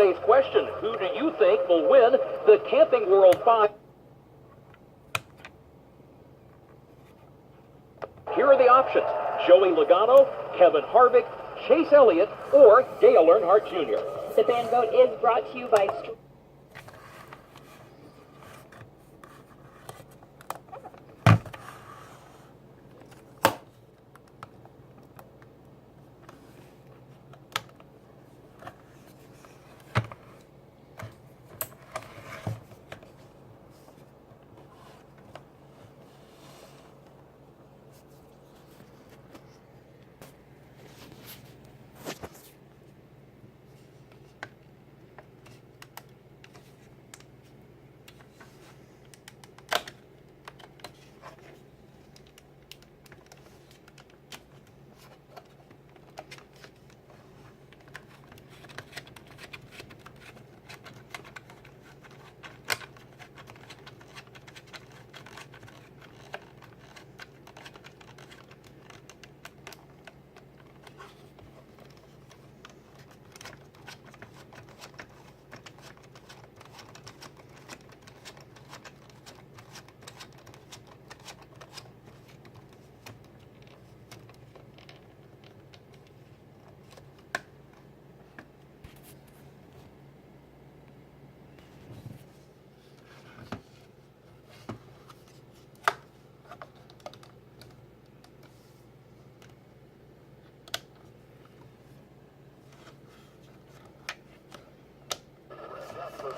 today's question. Who do you think will win the Camping World 5? Here are the options: Joey Logano, Kevin Harvick, Chase Elliott, or Dale Earnhardt Jr. The fan vote is brought to you by...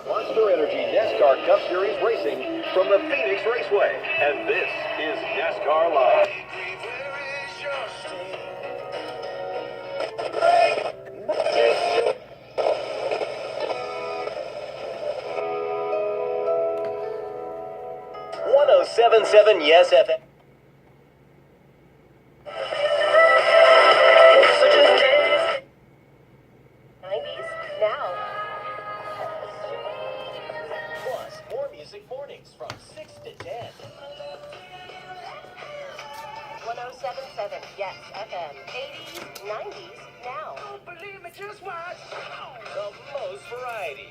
Monster Energy NASCAR Cup Series racing from the Phoenix Raceway. And this is NASCAR Live. .107.7 Yes FM. Music mornings from 6 to 10. 107.7 Yes FM. 80s, 90s, now. Don't believe me, just watch. The most variety.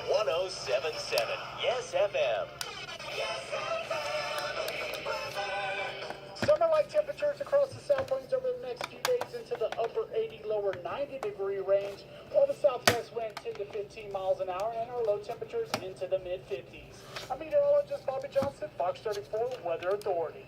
107.7 Yes FM. Summer-like temperatures across the South Plains over the next few days into the upper 80, lower 90-degree range, while the southwest wind 10 to 15 miles an hour, and our low temperatures into the mid-50s. I'm meteorologist Bobby Johnson, Fox 34 Weather Authority.